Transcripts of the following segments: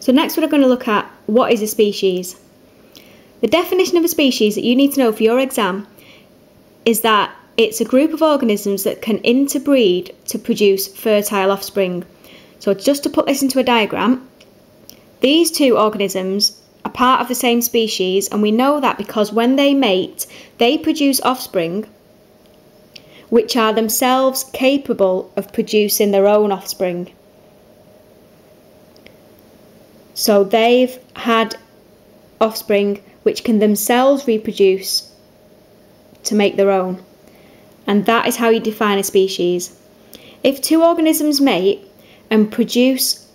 So next we're going to look at what is a species. The definition of a species that you need to know for your exam is that it's a group of organisms that can interbreed to produce fertile offspring. So just to put this into a diagram, these two organisms are part of the same species, and we know that because when they mate, they produce offspring which are themselves capable of producing their own offspring. So they've had offspring which can themselves reproduce to make their own. And that is how you define a species. If two organisms mate and produce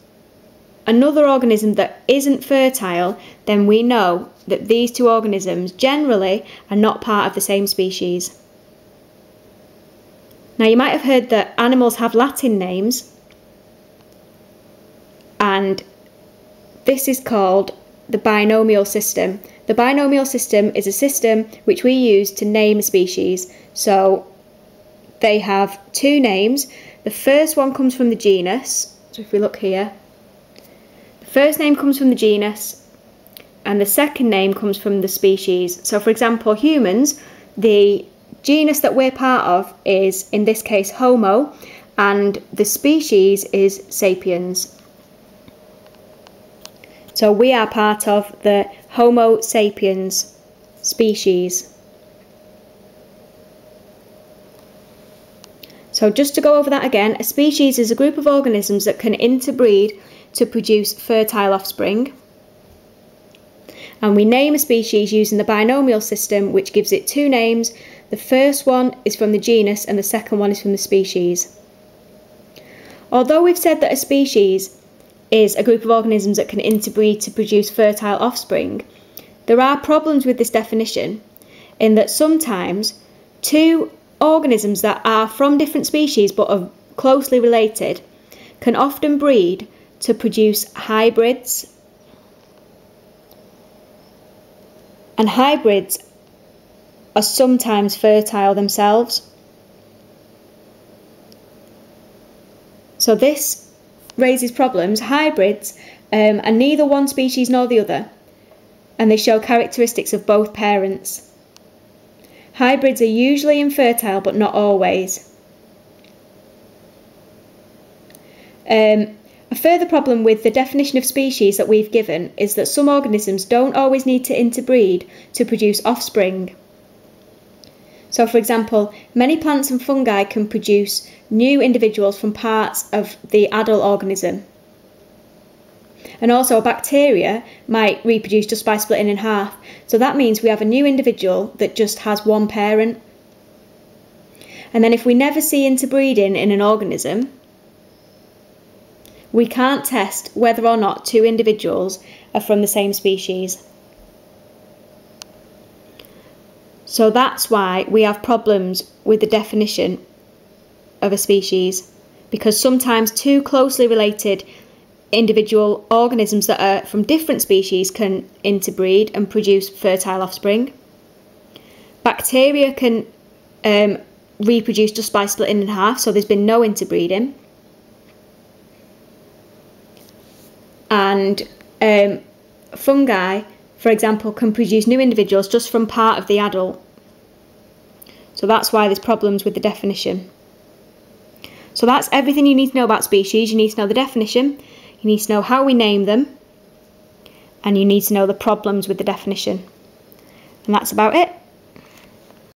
another organism that isn't fertile, then we know that these two organisms generally are not part of the same species. Now you might have heard that animals have Latin names, and this is called the binomial system. The binomial system is a system which we use to name a species. So they have two names. The first one comes from the genus. So if we look here, the first name comes from the genus and the second name comes from the species. So for example, humans, the genus that we're part of is, in this case, Homo, and the species is Sapiens. So we are part of the Homo sapiens species. So just to go over that again, a species is a group of organisms that can interbreed to produce fertile offspring. And we name a species using the binomial system, which gives it two names. The first one is from the genus and the second one is from the species. Although we've said that a species is a group of organisms that can interbreed to produce fertile offspring, there are problems with this definition in that sometimes two organisms that are from different species but are closely related can often breed to produce hybrids. And hybrids are sometimes fertile themselves. So this raises problems. Hybrids are neither one species nor the other, and they show characteristics of both parents. Hybrids are usually infertile but not always. A further problem with the definition of species that we've given is that some organisms don't always need to interbreed to produce offspring. So for example, many plants and fungi can produce new individuals from parts of the adult organism. And also a bacteria might reproduce just by splitting in half. So that means we have a new individual that just has one parent. And then if we never see interbreeding in an organism, we can't test whether or not two individuals are from the same species. So that's why we have problems with the definition of a species, because sometimes two closely related individual organisms that are from different species can interbreed and produce fertile offspring. Bacteria can reproduce just by splitting in half, so there's been no interbreeding. And fungi, for example, can produce new individuals just from part of the adult. So that's why there's problems with the definition. So that's everything you need to know about species. You need to know the definition, you need to know how we name them, and you need to know the problems with the definition. And that's about it.